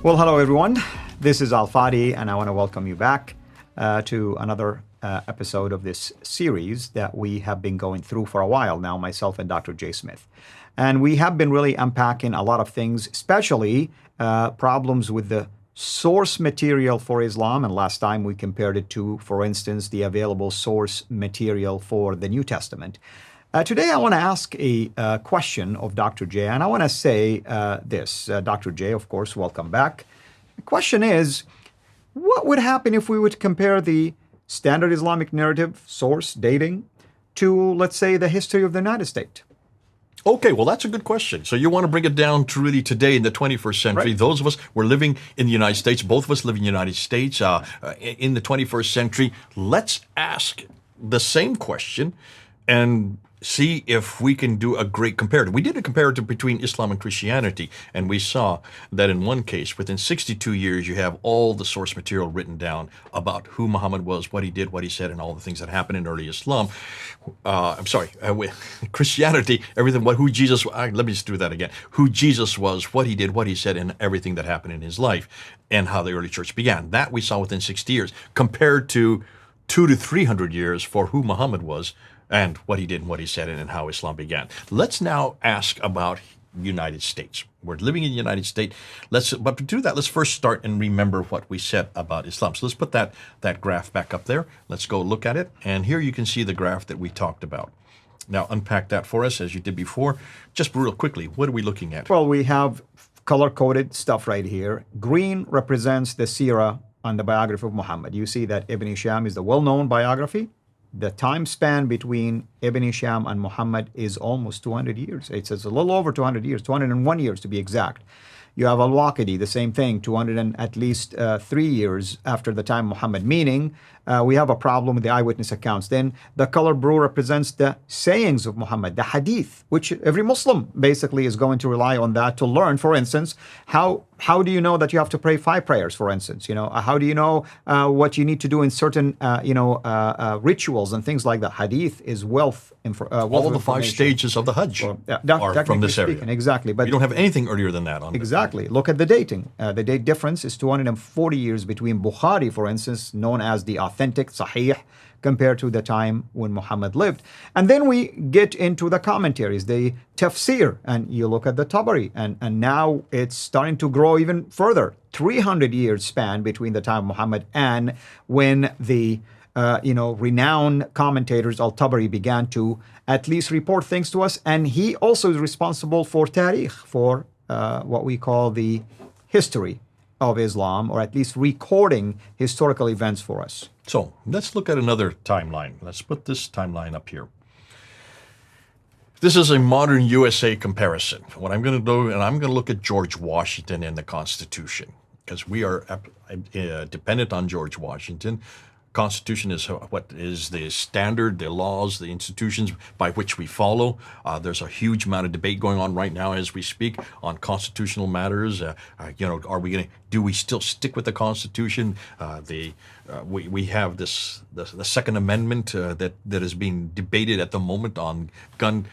Well, hello everyone. This is Fadi, and I want to welcome you back to another episode of this series that we have been going through for a while now, myself and Dr. J. Smith. And we have been really unpacking a lot of things, especially problems with the source material for Islam. And last time we compared it to, for instance, the available source material for the New Testament. Today I want to ask a question of Dr. J, and I want to say this. Dr. J, of course, welcome back. The question is, what would happen if we would compare the standard Islamic narrative, source, dating, to, let's say, the history of the United States? Okay, well, that's a good question. So you want to bring it down to really today in the 21st century. Right. Those of us, we're living in the United States. Both of us live in the United States in the 21st century. Let's ask the same question and see if we can do a great comparative. We did a comparative between Islam and Christianity, and we saw that in one case, within 62 years, you have all the source material written down about who Muhammad was, what he did, what he said, and all the things that happened in early Islam. Christianity, everything, who Jesus, let me just do that again. Who Jesus was, what he did, what he said, and everything that happened in his life, and how the early church began. That we saw within 60 years, compared to 200 to 300 years for who Muhammad was, and what he did and what he said and how Islam began. Let's now ask about United States. We're living in the United States. But to do that, let's first start and remember what we said about Islam. So let's put that graph back up there. Let's go look at it. And here you can see the graph that we talked about. Now unpack that for us as you did before. Just real quickly, what are we looking at? Well, we have color-coded stuff right here. Green represents the CIRA on the biography of Muhammad. You see that Ibn Hisham is the well-known biography. The time span between Ibn Hisham and Muhammad is almost 200 years. It's a little over 200 years, 201 years to be exact. You have Al-Waqidi, the same thing, 200 and at least 3 years after the time of Muhammad, meaning we have a problem with the eyewitness accounts. Then the color blue represents the sayings of Muhammad, the hadith, which every Muslim basically is going to rely on that to learn. For instance, how do you know that you have to pray 5 prayers, for instance? How do you know what you need to do in certain, rituals and things like that? Hadith is wealth. All of the 5 stages of the Hajj are from this area. Exactly. But you don't have anything earlier than that on Exactly. Look at the dating. The date difference is 240 years between Bukhari, for instance, known as the authentic Sahih, compared to the time when Muhammad lived. And then we get into the commentaries, the tafsir, and you look at the Tabari, and now it's starting to grow even further. 300 years span between the time of Muhammad and when the renowned commentators Al-Tabari began to at least report things to us. And he also is responsible for tarikh, for what we call the history of Islam, or at least recording historical events for us. So let's look at another timeline. Let's put this timeline up here. This is a modern USA comparison. What I'm going to do, and I'm going to look at George Washington and the Constitution, because we are dependent on George Washington. Constitution is what is the standard, the laws, the institutions by which we follow. There's a huge amount of debate going on right now as we speak on constitutional matters. Do we still stick with the Constitution? We have the Second Amendment that is being debated at the moment on gun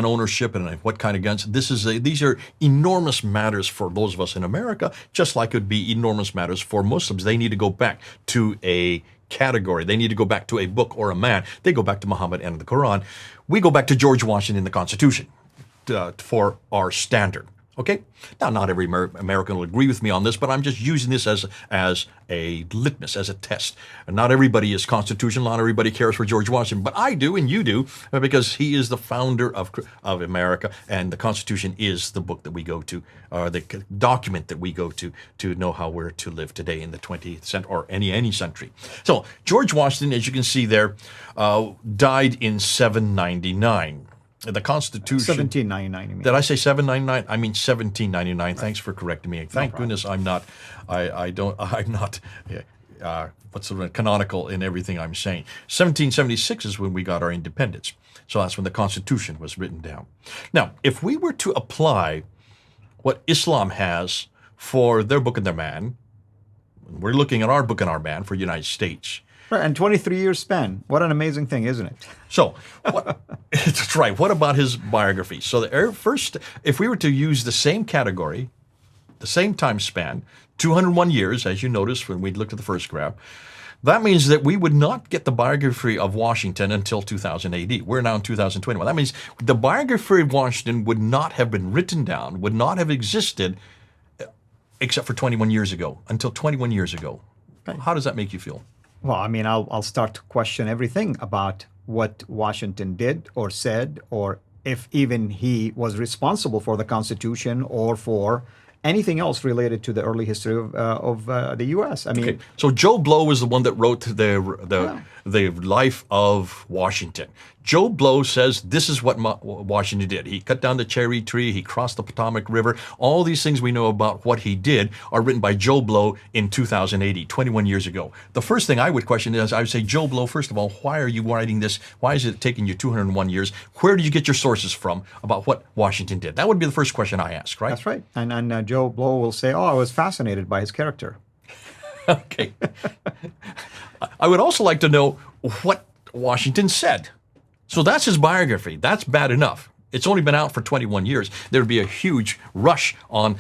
ownership and what kind of guns. These are enormous matters for those of us in America, just like it would be enormous matters for Muslims. They need to go back to a category. They need to go back to a book or a man. They go back to Muhammad and the Quran. We go back to George Washington and the Constitution for our standard. Okay? Now, not every American will agree with me on this, but I'm just using this as a litmus, as a test. And not everybody is constitutional, not everybody cares for George Washington, but I do and you do, because he is the founder of America, and the Constitution is the book that we go to, the document that we go to know how we're to live today in the 20th century, or any century. So, George Washington, as you can see there, died in 799. The Constitution. 1799. You mean. Did I say 799? I mean 1799. Right. Thanks for correcting me. Thank goodness I'm not. I'm not. What's the canonical in everything I'm saying? 1776 is when we got our independence. So that's when the Constitution was written down. Now, if we were to apply what Islam has for their book and their man, we're looking at our book and our man for the United States. Right, and 23 years span. What an amazing thing, isn't it? So, that's right. What about his biography? So, first, if we were to use the same category the same time span, 201 years, as you noticed when we looked at the first graph, that means that we would not get the biography of Washington until 2000 AD. We're now in 2021. That means the biography of Washington would not have been written down, would not have existed except for 21 years ago, until 21 years ago. Okay. How does that make you feel? Well, I mean, I'll start to question everything about what Washington did or said, or if even he was responsible for the Constitution or for anything else related to the early history of the U.S. I mean, okay. So Joe Blow was the one that wrote the life of Washington. Joe Blow says this is what Washington did. He cut down the cherry tree. He crossed the Potomac River. All these things we know about what he did are written by Joe Blow in 2080, 21 years ago. The first thing I would question is, I would say, Joe Blow, first of all, why are you writing this? Why is it taking you 201 years? Where did you get your sources from about what Washington did? That would be the first question I ask, right? That's right. And Joe Blow will say, oh, I was fascinated by his character. Okay. I would also like to know what Washington said. So that's his biography. That's bad enough. It's only been out for 21 years. There would be a huge rush on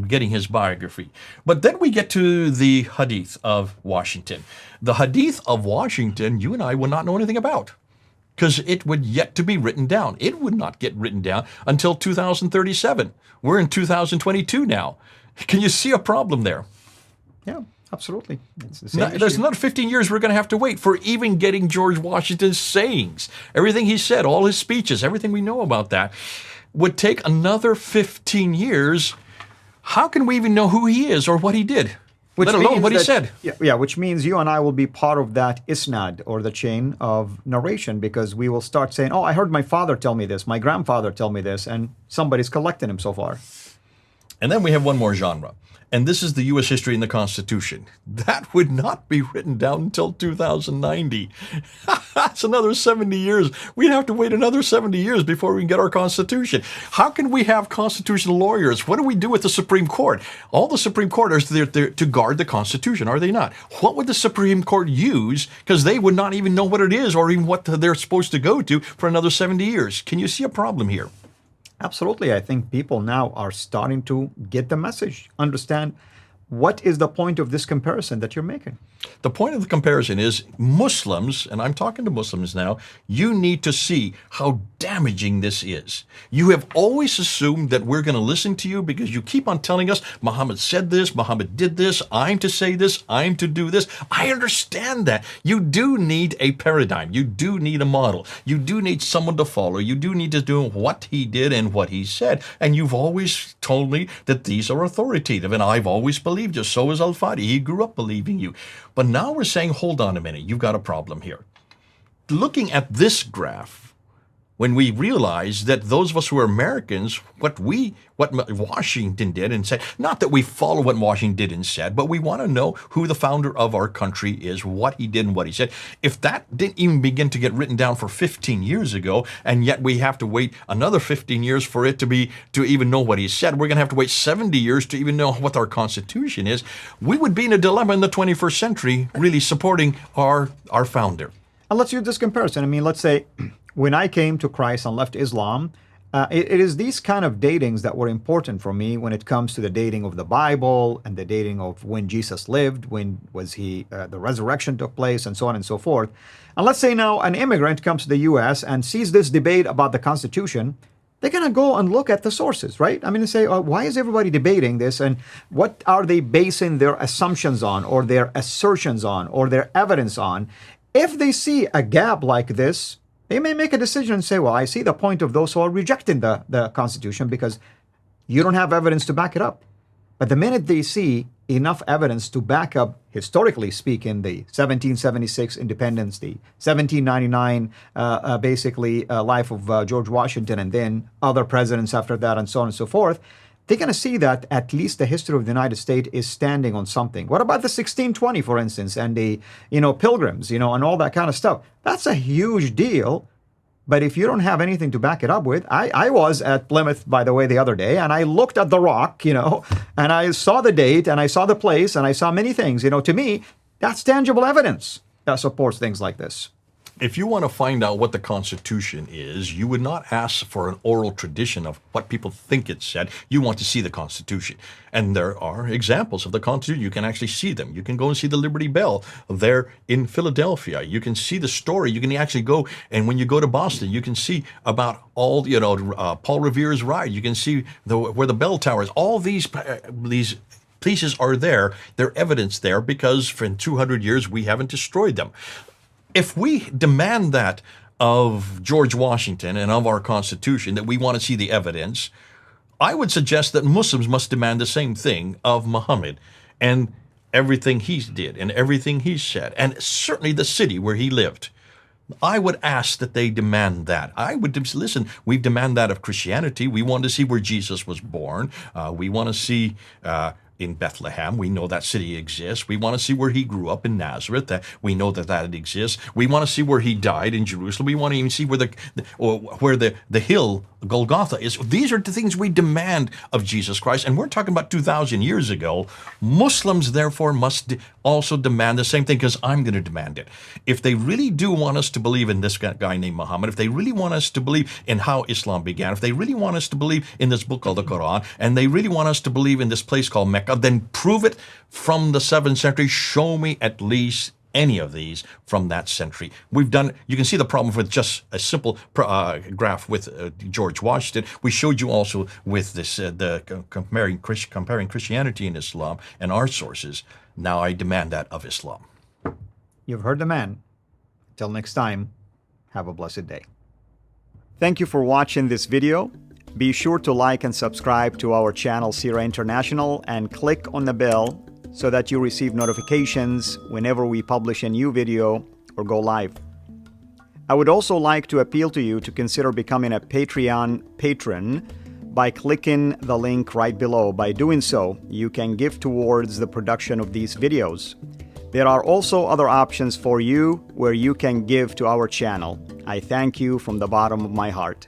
getting his biography. But then we get to the Hadith of Washington. The Hadith of Washington, you and I would not know anything about, because it would yet to be written down. It would not get written down until 2037. We're in 2022 now. Can you see a problem there? Yeah. Absolutely. It's the same There's issue. another 15 years we're going to have to wait for even getting George Washington's sayings. Everything he said, all his speeches, everything we know about that would take another 15 years. How can we even know who he is or what he did, let alone what he said? Yeah, which means you and I will be part of that isnad, or the chain of narration, because we will start saying, oh, I heard my father tell me this, my grandfather tell me this, and somebody's collecting him so far. And then we have one more genre. And this is the U.S. history and the Constitution. That would not be written down until 2090. That's another 70 years. We'd have to wait another 70 years before we can get our Constitution. How can we have constitutional lawyers? What do we do with the Supreme Court? All the Supreme Court is there to guard the Constitution, are they not? What would the Supreme Court use? Because they would not even know what it is or even what they're supposed to go to for another 70 years. Can you see a problem here? Absolutely. I think people now are starting to get the message, understand what is the point of this comparison that you're making. The point of the comparison is Muslims, and I'm talking to Muslims now, you need to see how damaging this is. You have always assumed that we're going to listen to you because you keep on telling us, Muhammad said this, Muhammad did this, I'm to say this, I'm to do this. I understand that. You do need a paradigm. You do need a model. You do need someone to follow. You do need to do what he did and what he said. And you've always told me that these are authoritative, and I've always believed you. So is Al-Fadi. He grew up believing you. But now we're saying, hold on a minute, you've got a problem here. Looking at this graph, when we realize that those of us who are Americans, what Washington did and said, not that we follow what Washington did and said, but we want to know who the founder of our country is, what he did and what he said. If that didn't even begin to get written down for 15 years ago, and yet we have to wait another 15 years for it to even know what he said, we're going to have to wait 70 years to even know what our Constitution is. We would be in a dilemma in the 21st century, really supporting our founder. And let's use this comparison. I mean, let's say when I came to Christ and left Islam, it is these kind of datings that were important for me when it comes to the dating of the Bible and the dating of when Jesus lived, when was the resurrection took place, and so on and so forth. And let's say now an immigrant comes to the U.S. and sees this debate about the Constitution. They're going to go and look at the sources, right? I mean, they say, why is everybody debating this? And what are they basing their assumptions on, or their assertions on, or their evidence on? If they see a gap like this, they may make a decision and say, well, I see the point of those who are rejecting the Constitution because you don't have evidence to back it up. But the minute they see enough evidence to back up, historically speaking, the 1776 independence, the 1799 life of George Washington, and then other presidents after that, and so on and so forth, they're going to see that at least the history of the United States is standing on something. What about the 1620, for instance, and the Pilgrims, and all that kind of stuff? That's a huge deal. But if you don't have anything to back it up with, I was at Plymouth, by the way, the other day, and I looked at the rock, and I saw the date, and I saw the place, and I saw many things. To me, that's tangible evidence that supports things like this. If you want to find out what the Constitution is, you would not ask for an oral tradition of what people think it said. You want to see the Constitution. And there are examples of the Constitution. You can actually see them. You can go and see the Liberty Bell there in Philadelphia. You can see the story. You can actually go, and when you go to Boston, you can see about all, Paul Revere's ride. You can see where the bell tower is. All these pieces are there. They're evidence there because for 200 years we haven't destroyed them. If we demand that of George Washington and of our Constitution, that we want to see the evidence, I would suggest that Muslims must demand the same thing of Muhammad and everything he did and everything he said, and certainly the city where he lived. I would ask that they demand that. I would listen. We demand that of Christianity. We want to see where Jesus was born. We want to see in Bethlehem. We know that city exists. We want to see where he grew up in Nazareth. That we know that exists. We want to see where he died in Jerusalem. We want to even see where the hill Golgotha is. These are the things we demand of Jesus Christ, and we're talking about 2,000 years ago. Muslims, therefore, must also demand the same thing, because I'm going to demand it. If they really do want us to believe in this guy named Muhammad, if they really want us to believe in how Islam began, if they really want us to believe in this book called the Qur'an, and they really want us to believe in this place called Mecca, then prove it from the 7th century. Show me at least any of these from that century. We've done. You can see the problem with just a simple graph with George Washington. We showed you also with this comparing Christianity and Islam and our sources. Now I demand that of Islam. You've heard the man. Till next time, have a blessed day. Thank you for watching this video. Be sure to like and subscribe to our channel CIRA International and click on the bell so that you receive notifications whenever we publish a new video or go live. I would also like to appeal to you to consider becoming a Patreon patron by clicking the link right below. By doing so, you can give towards the production of these videos. There are also other options for you where you can give to our channel. I thank you from the bottom of my heart.